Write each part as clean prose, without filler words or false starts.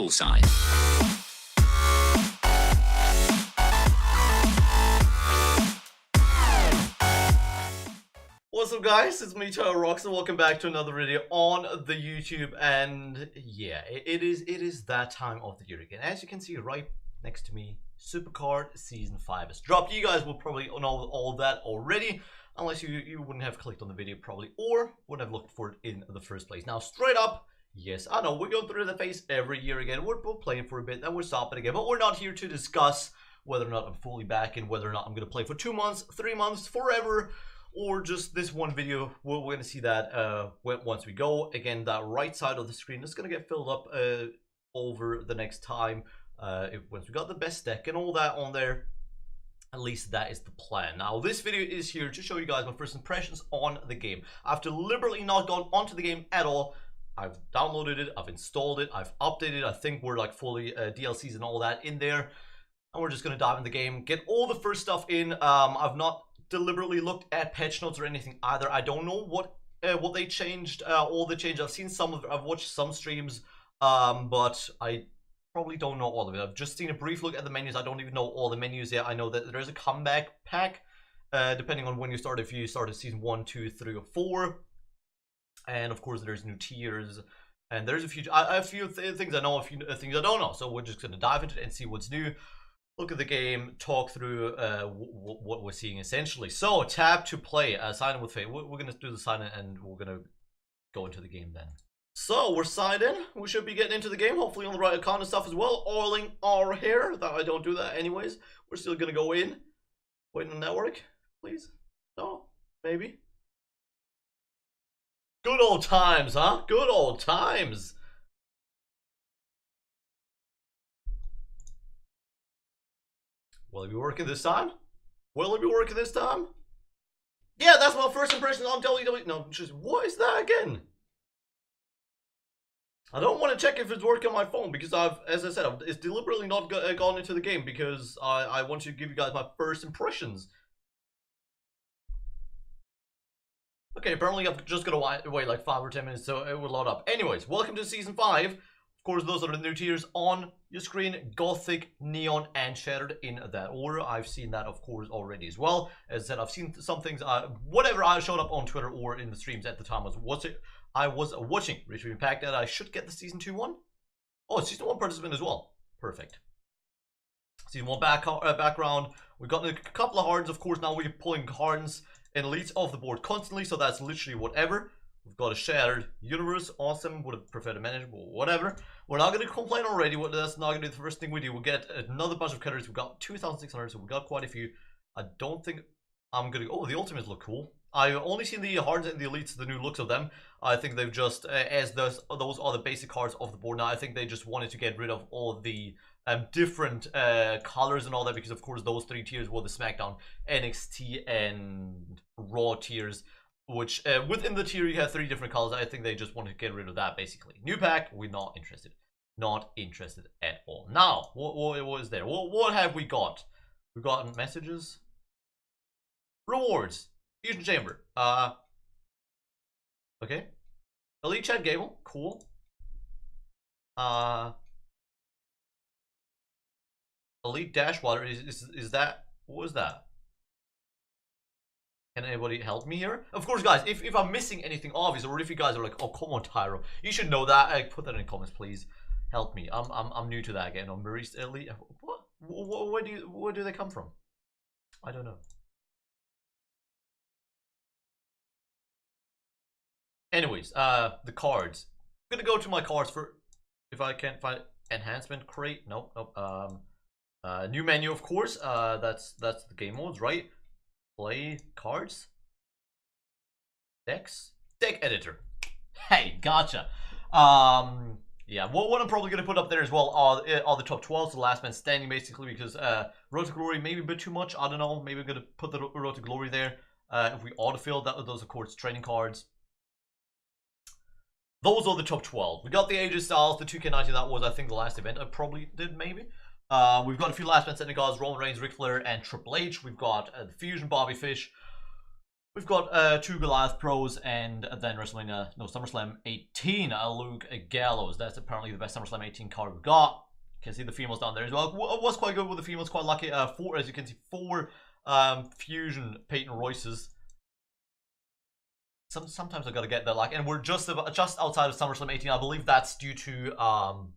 bullseye. What's up guys, it's me Rocks and welcome back to another video on the YouTube. And yeah, it is that time of the year again. As you can see right next to me, SuperCard Season 5 has dropped. You guys will probably know all that already, unless you wouldn't have clicked on the video probably, or wouldn't have looked for it in the first place. Now straight up, yes, I know we're going through the phase every year again. We're playing for a bit, then we're stopping again, but we're not here to discuss whether or not I'm fully back and whether or not I'm going to play for 2 months, 3 months, forever, or just this one video. We're going to see that once we go. Again, that right side of the screen is going to get filled up over the next time once we got the best deck and all that on there. At least that is the plan. Now this video is here to show you guys my first impressions on the game. I've deliberately not gone onto the game at all. I've downloaded it, I've installed it, I've updated it. I think we're like fully DLCs and all that in there, and we're just going to dive in the game, get all the first stuff in. I've not deliberately looked at patch notes or anything either. I don't know what they changed, all the change. I've seen some of it, I've watched some streams, but I probably don't know all of it. I've just seen a brief look at the menus. I don't even know all the menus yet. I know that there's a comeback pack, depending on when you start, if you started season 1, 2, 3, or 4. And of course there's new tiers, and there's a few things I know, a few things I don't know. So we're just gonna dive into it and see what's new, look at the game, talk through what we're seeing essentially. So tap to play, sign in with Faith. We're gonna do the sign in and we're gonna go into the game then. So we're signed in, we should be getting into the game, hopefully on the right account and stuff as well. Oiling our hair, that I don't do that anyways. We're still gonna go in, waiting on network, please. No, maybe. Good old times, huh? Good old times. Will it be working this time? Will it be working this time? Yeah, that's my first impression on WWE. No, just what is that again? I don't want to check if it's working on my phone because as I said, it's deliberately not gone into the game because I want to give you guys my first impressions. Okay, apparently I've just got to wait like 5 or 10 minutes, so it will load up. Anyways, welcome to Season 5. Of course, those are the new tiers on your screen. Gothic, Neon, and Shattered in that order. I've seen that, of course, already as well. As I said, I've seen some things, whatever I showed up on Twitter or in the streams at the time I was watching Retrieving Pack that I should get the Season 2 one. Oh, Season 1 participant as well. Perfect. Season 1 background. We've got a couple of hardens, of course. Now we're pulling hardens and elites off the board constantly, so that's literally whatever. We've got a Shattered Universe, awesome. Would have preferred a manageable, whatever. We're not going to complain already. That's not going to be the first thing we do. We'll get another bunch of cutters. We've got 2,600, so we've got quite a few. I don't think I'm going to. Oh, the ultimates look cool. I've only seen the hardens and the elites, the new looks of them. I think they've just, as those are the basic cards of the board now, I think they just wanted to get rid of all the different colors and all that, because of course those 3 tiers were the SmackDown, NXT, and Raw tiers, which within the tier you have 3 different colors. I think they just want to get rid of that basically. New pack, we're not interested. Not interested at all. Now, what is there? What have we got? We've got messages. Rewards. Fusion Chamber. Okay. Elite Chat Gable. Cool. Elite Dashwater. Is that, what is that? Can anybody help me here? Of course, guys, if I'm missing anything obvious, or if you guys are like, oh come on Tyro, you should know that, put that in the comments, please. Help me. I'm new to that again. I'm Maurice Elite. What? Where do they come from? I don't know. Anyways, the cards. I'm gonna go to my cards for, if I can't find enhancement crate. Nope. New menu, of course. That's the game modes, right? Play cards, decks, deck editor. Hey, gotcha. Yeah. What I'm probably gonna put up there as well are the top 12, the last man standing, basically, because Road to Glory maybe a bit too much. I don't know. Maybe I'm gonna put the Road to Glory there. If we autofill that, those of course training cards. Those are the top 12. We got the Aegis Styles, the 2K90. That was, I think, the last event I probably did, maybe. We've got a few last man standing cards: Roman Reigns, Ric Flair, and Triple H. We've got the Fusion, Bobby Fish. We've got 2 Goliath Pros and then SummerSlam 18, Luke Gallows. That's apparently the best SummerSlam 18 card we've got. You can see the females down there as well. It was quite good with the females, quite lucky. 4, as you can see, 4 Fusion Peyton Royces. Sometimes I gotta get that luck, and we're just outside of SummerSlam 18. I believe that's due to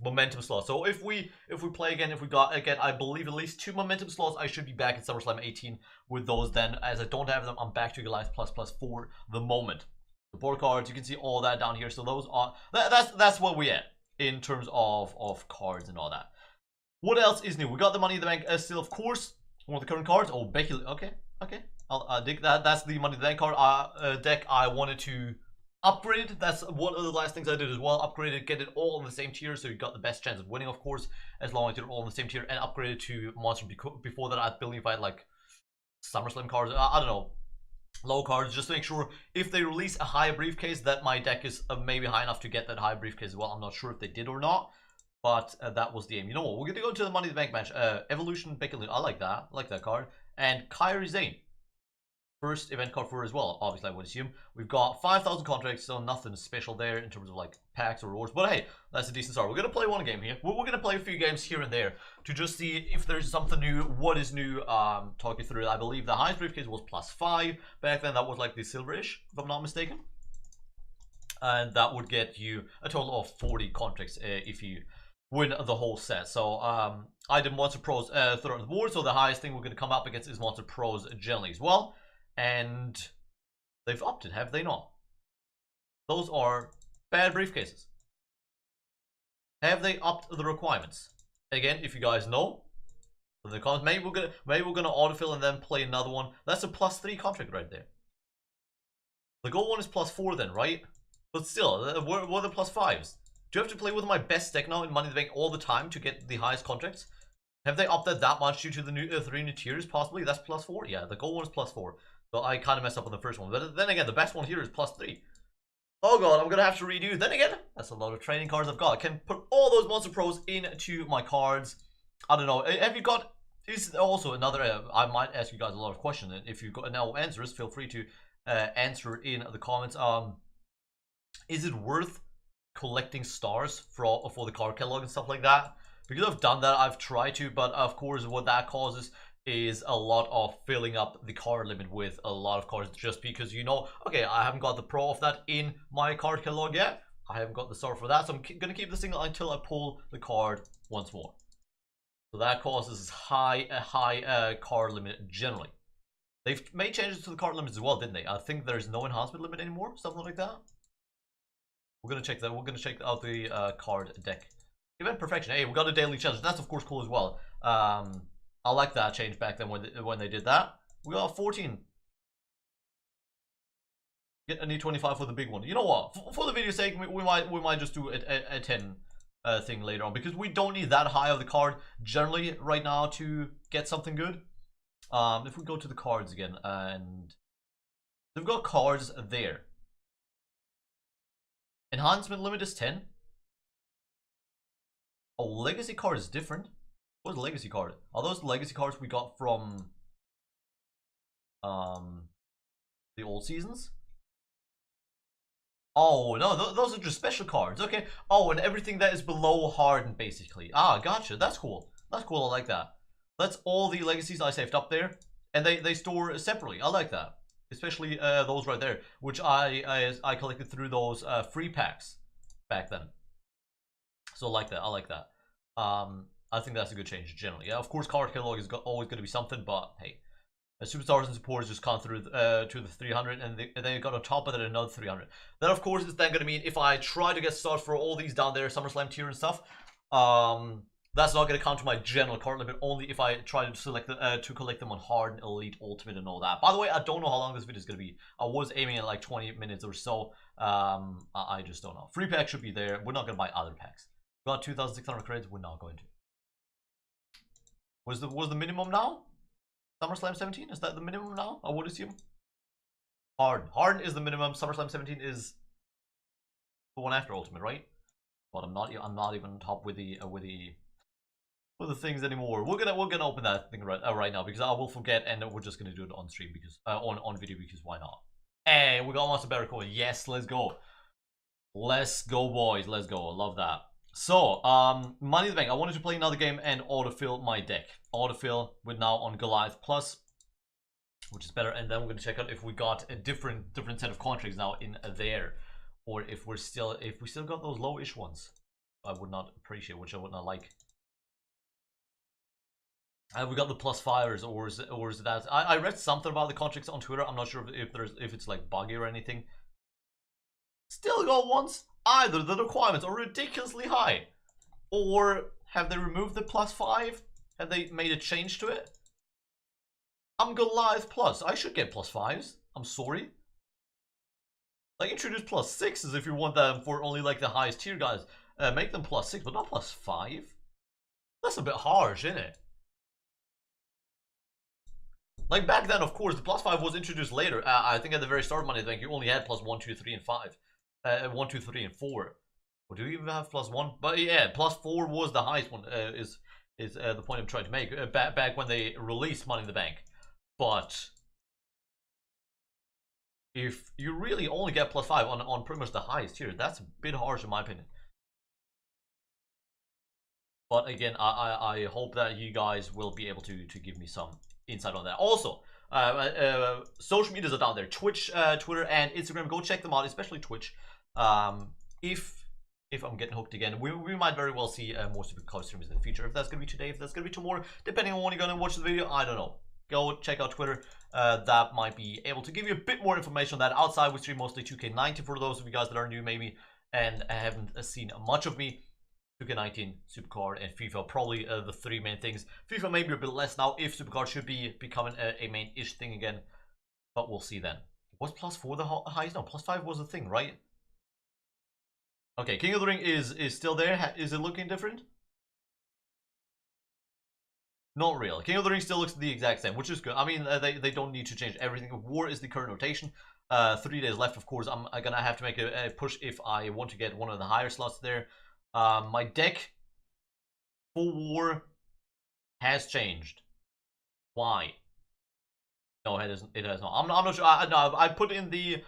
momentum slots. So if we play again, if we got again, I believe at least 2 momentum slots, I should be back at SummerSlam 18 with those. Then, as I don't have them, I'm back to Goliath plus for the moment. The board cards, you can see all that down here. So those are that's what we at in terms of cards and all that. What else is new? We got the Money in the Bank still, of course. One of the current cards. Oh, Becky. Okay. I'll dig that. That's the Money in the Bank card deck I wanted to upgrade. That's one of the last things I did as well. Upgraded, get it all in the same tier, so you got the best chance of winning, of course, as long as you're all in the same tier, and upgraded to Monster. Before that, I believe I had like SummerSlam cards. I don't know, low cards, just to make sure if they release a high briefcase that my deck is maybe high enough to get that high briefcase as well. I'm not sure if they did or not, but that was the aim. You know what? We're gonna go to the Money in the Bank match. Evolution Becky Lynch. I like that. I like that card. And Kairi Sane. First event card for her as well, obviously I would assume. We've got 5,000 contracts, so nothing special there in terms of like packs or rewards. But hey, that's a decent start. We're going to play one game here. We're going to play a few games here and there to just see if there's something new, what is new, talk you through it. I believe the highest briefcase was +5. Back then that was like the silverish, if I'm not mistaken. And that would get you a total of 40 contracts if you win the whole set. So I did Monster Pros throughout the board, so the highest thing we're going to come up against is Monster Pros generally as well. And they've upped it, have they not? Those are bad briefcases. Have they upped the requirements? Again, if you guys know, in the comments, maybe we're gonna autofill and then play another one. That's a +3 contract right there. The gold one is +4 then, right? But still, what are the +5s? Do you have to play with my best deck now in Money in the Bank all the time to get the highest contracts? Have they upped that much due to the new 3 new tiers? Possibly. That's +4. Yeah, the gold one is +4. So I kind of messed up on the first one. But then again, the best one here is +3. Oh god, I'm going to have to redo. Then again, that's a lot of training cards I've got. I can put all those Monster Pros into my cards. I don't know. Have you got... Is also another... I might ask you guys a lot of questions. And if you've got no answers, feel free to answer in the comments. Is it worth collecting stars for the card catalog and stuff like that? Because I've done that, I've tried to, but of course what that causes is a lot of filling up the card limit with a lot of cards, just because, you know, okay, I haven't got the pro of that in my card catalog yet. I haven't got the star for that, so I'm gonna keep this thing until I pull the card once more. So that causes a high card limit generally. They've made changes to the card limits as well, didn't they? I think there's no enhancement limit anymore, something like that. We're gonna check that. We're gonna check out the card deck. Event perfection. Hey, we got a daily challenge. That's of course cool as well. I like that change back then when they did that. We got 14. I need 25 for the big one. You know what? For the video's sake, we might just do a 10 thing later on, because we don't need that high of the card generally right now to get something good. If we go to the cards again, and they've got cards there. Enhancement limit is 10. Oh, legacy card is different. What's legacy card? Are those legacy cards we got from the old seasons? Oh no, those are just special cards. Okay. Oh, and everything that is below hardened, basically. Ah, gotcha. That's cool. That's cool. I like that. That's all the legacies I saved up there, and they store separately. I like that, especially those right there, which I collected through those free packs back then. So I like that. I like that. I think that's a good change generally. Yeah, of course, card catalog is always going to be something, but hey, superstars and supporters just come through to the 300, and then you got on top of that another 300. Then of course it's then going to mean if I try to get started for all these down there, SummerSlam tier and stuff, that's not going to count to my general card limit. Only if I try to select to collect them on hard, elite, ultimate, and all that. By the way, I don't know how long this video is going to be. I was aiming at like 20 minutes or so. I just don't know. Free pack should be there. We're not going to buy other packs. Got 2,600 credits. We're not going to. Was the minimum now? SummerSlam 17? Is that the minimum now? I would assume. Harden is the minimum. SummerSlam 17 is the one after Ultimate, right? But I'm not even on top with the for the things anymore. We're gonna open that thing right now because I will forget, and we're just gonna do it on stream because on video because why not? Hey, we got Monster Better Coin. Yes, let's go. Let's go, boys. Let's go. I love that. So, Money in the Bank. I wanted to play another game and autofill my deck. Autofill with now on Goliath Plus, which is better. And then we're gonna check out if we got a different set of contracts now in there, or if we still got those low-ish ones. I would not appreciate, which I would not like. We got the +5s, or is that? I read something about the contracts on Twitter. I'm not sure if it's like buggy or anything. Still got ones. Either the requirements are ridiculously high, or have they removed the +5? Have they made a change to it? I'm Goliath Plus. I should get +5s. I'm sorry. Like, introduce +6s if you want them for only like the highest tier guys. Make them +6, but not +5. That's a bit harsh, isn't it? Like back then, of course, the +5 was introduced later. I think at the very start of Money in the Bank, you only had +1, 2, 3, and 5. 1, 2, 3, and 4. Or do you even have +1? But yeah, +4 was the highest one. Is the point I'm trying to make. Back when they released Money in the Bank. But if you really only get +5 on pretty much the highest tier, that's a bit harsh in my opinion. But again, I hope that you guys will be able to give me some insight on that. Also, social medias are down there: Twitch, Twitter, and Instagram. Go check them out, especially Twitch. If I'm getting hooked again, we might very well see more SuperCard streams in the future. If that's gonna be today, if that's gonna be tomorrow, depending on when you're gonna watch the video, I don't know. Go check out Twitter. That might be able to give you a bit more information on that. Outside, we stream mostly 2K19 for those of you guys that are new maybe and haven't seen much of me. 2K19, SuperCard, and FIFA, probably the three main things. FIFA maybe a bit less now, if SuperCard should be becoming a main-ish thing again. But we'll see then. Was +4 the highest? No, +5 was the thing, right? Okay, King of the Ring is still there. Is it looking different? Not real. King of the Ring still looks the exact same, which is good. I mean, they don't need to change everything. War is the current rotation. 3 days left, of course. I'm gonna have to make a push if I want to get one of the higher slots there. My deck for War has changed. Why? No, it has not. I'm not sure. No, I put in the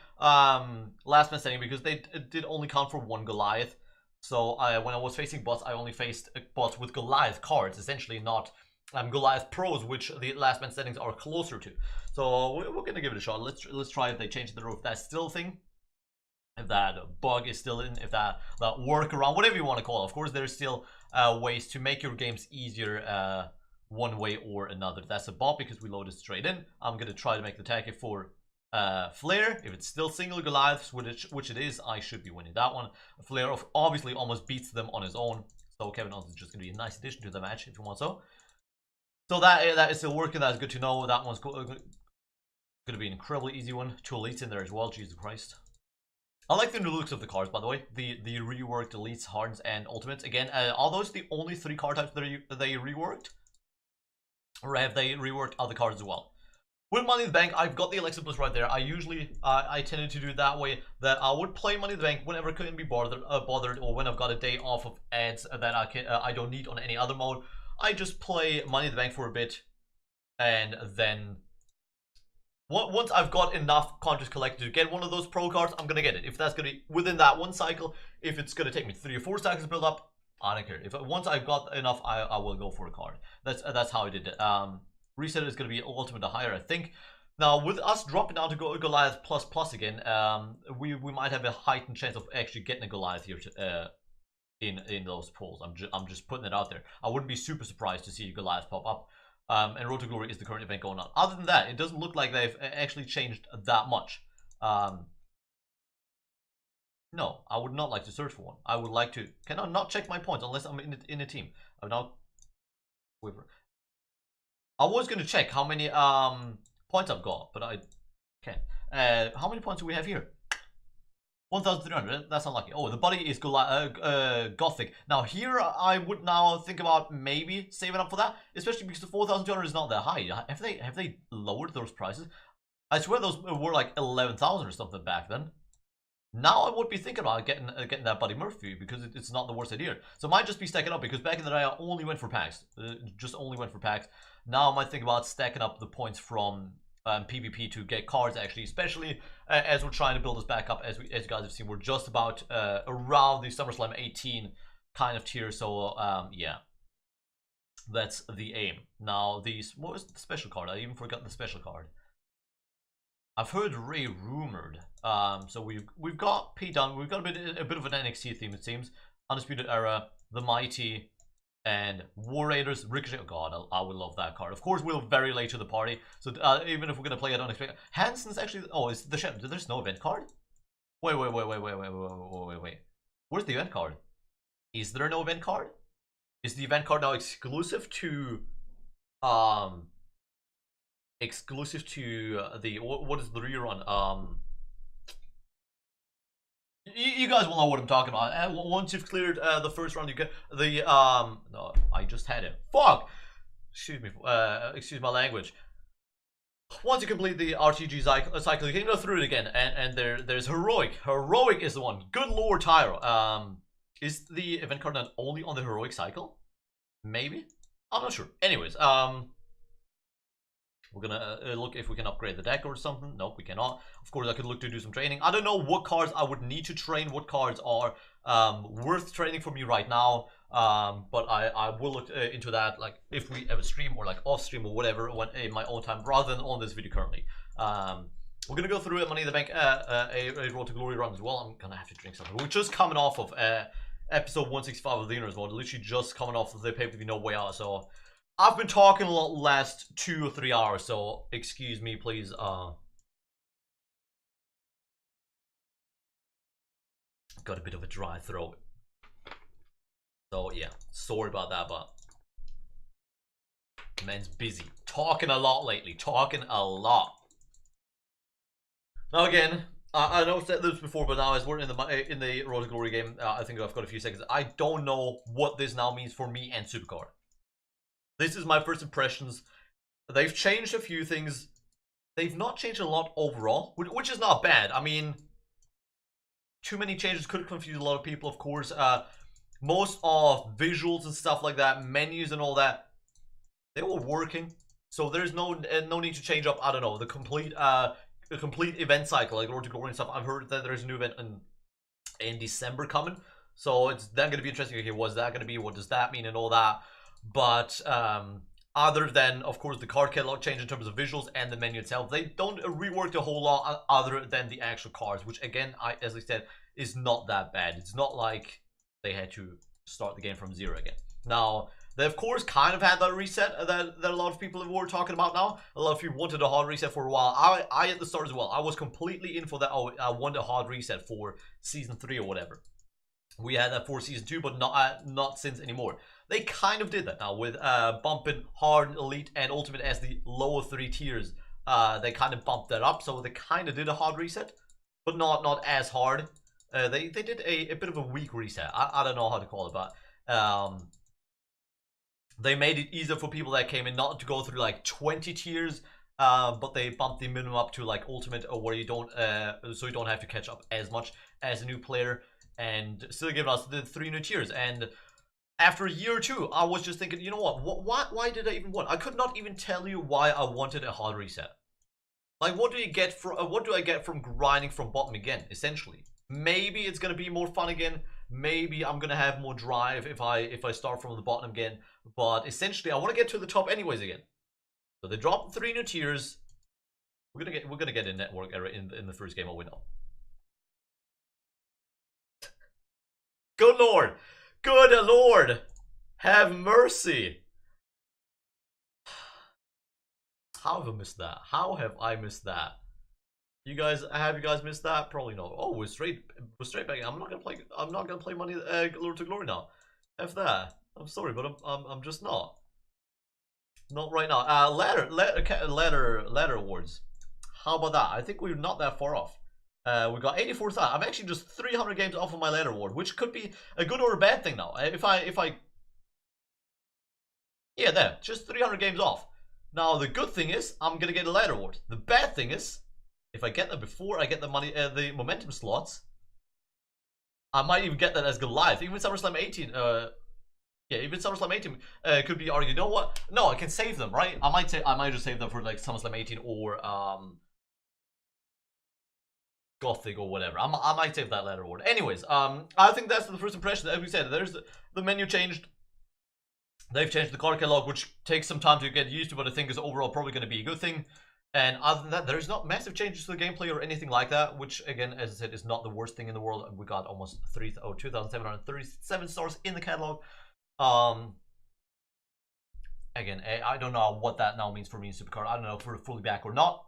last man setting because they did only count for 1 Goliath. So when I was facing bots, I only faced bots with Goliath cards, essentially not Goliath pros, which the last man settings are closer to. So we're gonna give it a shot. Let's try if they change the roof. That's still a thing. If that bug is still in, if that workaround, whatever you want to call it. Of course, there's still ways to make your games easier one way or another. That's a bot because we loaded straight in. I'm going to try to make the tag for Flair. If it's still single Goliaths, which it is, I should be winning that one. Flair obviously almost beats them on his own. So Kevin Owens is just going to be a nice addition to the match if you want so. So that is still working. That's good to know. That one's going to be an incredibly easy one. 2 elites in there as well. Jesus Christ. I like the new looks of the cards, by the way. The reworked elites, hardens, and ultimates. Again, are those the only 3 card types that they reworked? Or have they reworked other cards as well? With Money in the Bank, I've got the Alexa Plus right there. I usually, I tended to do it that way, that I would play Money in the Bank whenever I couldn't be bothered, or when I've got a day off of ads that I don't need on any other mode. I just play Money in the Bank for a bit, and then once I've got enough contracts collected to get one of those pro cards, I'm gonna get it. If that's gonna be within that one cycle, if it's gonna take me 3 or 4 cycles to build up, I don't care. If once I've got enough, I will go for a card. That's how I did it. Reset is gonna be ultimate higher, I think. Now with us dropping down to Goliath plus again, we might have a heightened chance of actually getting a Goliath here in those pools. I'm just putting it out there. I wouldn't be super surprised to see a Goliath pop up. And Road to Glory is the current event going on. Other than that, it doesn't look like they've actually changed that much. No, I would not like to search for one. I would like to. Can I not check my points unless I'm in a team? I'm now. I was gonna check how many points I've got, but I can't. How many points do we have here? 1,300. That's unlucky. Oh, the body is Gothic. Now here, I would now think about maybe saving up for that, especially because the 4,200 is not that high. Have they lowered those prices? I swear those were like 11,000 or something back then. Now I would be thinking about getting that Buddy Murphy because it's not the worst idea. So I might just be stacking up because back in the day I only went for packs, just only went for packs. Now I might think about stacking up the points from PvP to get cards actually, especially as we're trying to build this back up. As you guys have seen, we're just about around the SummerSlam 18 kind of tier. So yeah, that's the aim. Now what was the special card? I even forgot the special card. I've heard Ray rumored. So we've got P done. We've got a bit of an NXT theme, it seems. Undisputed Era, The Mighty, and War Raiders, Ricochet. Oh god, I would love that card. Of course, we're very late to the party, so even if we're gonna play it unexpected, Hansen's actually. Oh, is the chef? There's no event card. Wait. Where's the event card? Is there no event card? Is the event card now exclusive to the what is the rerun? You guys will know what I'm talking about. Once you've cleared the first round, you get the no, I just had it. Fuck. Excuse me. Excuse my language. Once you complete the RTG cycle, you can go through it again, and there's heroic. Heroic is the one. Good lord, Tyro. Is the event card not only on the heroic cycle? Maybe. I'm not sure. Anyways, we're gonna look if we can upgrade the deck or something. Nope, we cannot. Of course, I could look to do some training. I don't know what cards I would need to train, what cards are worth training for me right now. But I will look into that, like if we ever stream or like off stream or whatever, when in my own time, rather than on this video currently. We're gonna go through it, Money in the Bank, a Road to Glory run as well. I'm gonna have to drink something. We're just coming off of episode 165 of the Inners Mode, literally just coming off of the pay-per-view No Way Out, so I've been talking a lot last 2 or 3 hours, so excuse me, please. Got a bit of a dry throat, so yeah, sorry about that, but man's busy, talking a lot lately, talking a lot. Now again, I know I've said this before, but now as we're in the Road to Glory game, I think I've got a few seconds. I don't know what this now means for me and SuperCard. This is my first impressions. They've changed a few things. They've not changed a lot overall, which is not bad. I mean, too many changes could confuse a lot of people, of course. Most of visuals and stuff like that, menus and all that, they were working. So there's no need to change up, I don't know, the complete event cycle, like Road to Glory and stuff. I've heard that there's a new event in December coming. So it's then going to be interesting. Okay, what's that going to be? What does that mean and all that? But other than, of course, the card catalog change in terms of visuals and the menu itself, they don't rework a whole lot other than the actual cards, which again, as I said, is not that bad. It's not like they had to start the game from zero again. Now, they of course kind of had that reset that a lot of people were talking about now. A lot of people wanted a hard reset for a while. I at the start as well, I was completely in for that. Oh, I wanted a hard reset for season 3 or whatever. We had that for season 2, but not since anymore. They kind of did that now with bumping hard, elite, and ultimate as the lower 3 tiers. They kind of bumped that up, so they kind of did a hard reset, but not as hard. They did a bit of a weak reset. I don't know how to call it, but they made it easier for people that came in not to go through like 20 tiers, but they bumped the minimum up to like ultimate, or where you don't, so you don't have to catch up as much as a new player, and still giving us the 3 new tiers. And after a year or two, I was just thinking, you know what? Why did I even want? I could not even tell you why I wanted a hard reset. Like, what do you get for? What do I get from grinding from bottom again? Essentially, maybe it's gonna be more fun again. Maybe I'm gonna have more drive if I start from the bottom again. But essentially, I want to get to the top anyways again. So they dropped 3 new tiers. We're gonna get a network error in the first game. Oh, we know. Good lord. Good lord, have mercy. How have I missed that? How have I missed that? Have you guys missed that? Probably not. Oh, we're straight back. I'm not gonna play Money Road to Glory now. F that. I'm sorry, but I'm just not. Not right now. Ladder awards. How about that? I think we're not that far off. We got 84,000. I'm actually just 300 games off of my ladder award, which could be a good or a bad thing now. Yeah, there, just 300 games off. Now the good thing is I'm gonna get a ladder award. The bad thing is, if I get them before I get the money, the momentum slots, I might even get that as Goliath. Even SummerSlam 18, yeah, even SummerSlam 18 could be argued. You know what? No, I can save them, right? I might just save them for like SummerSlam 18 or Gothic or whatever. I might save that later on. Anyways, I think that's the first impression. As we said, there's the menu changed. They've changed the card catalog, which takes some time to get used to, but I think is overall probably going to be a good thing. And other than that, there's not massive changes to the gameplay or anything like that, which again, as I said, is not the worst thing in the world. We got almost 2,737 stars in the catalog. Again, I don't know what that now means for me in SuperCard. I don't know if we're fully back or not.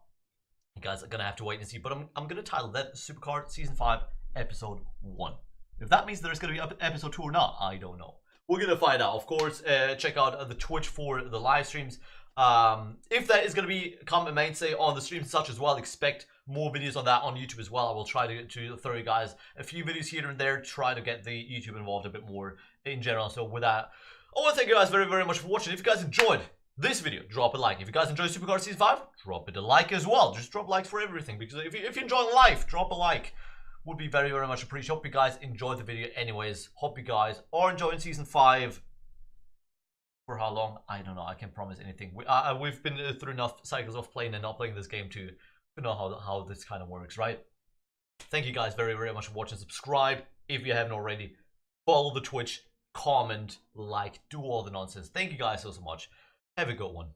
You guys are gonna have to wait and see. But I'm gonna title that SuperCard Season 5 Episode 1. If that means there's gonna be Episode 2 or not, I don't know. We're gonna find out. Of course, check out the Twitch for the live streams. If that is going to become a mainstay on the stream such as well, expect more videos on that on YouTube as well. I will try to throw you guys a few videos here and there, try to get the YouTube involved a bit more in general. So with that, I want to thank you guys very, very much for watching. If you guys enjoyed this video, drop a like. If you guys enjoyed SuperCard Season 5, drop it a like as well. Just drop likes for everything, because if you're enjoying life, drop a like. Would be very, very much appreciated. Hope you guys enjoyed the video anyways. Hope you guys are enjoying Season 5. For how long? I don't know. I can't promise anything. We've been through enough cycles of playing and not playing this game to know how this kind of works, right? Thank you guys very, very much for watching. Subscribe if you haven't already. Follow the Twitch, comment, like, do all the nonsense. Thank you guys so much. Have a good one.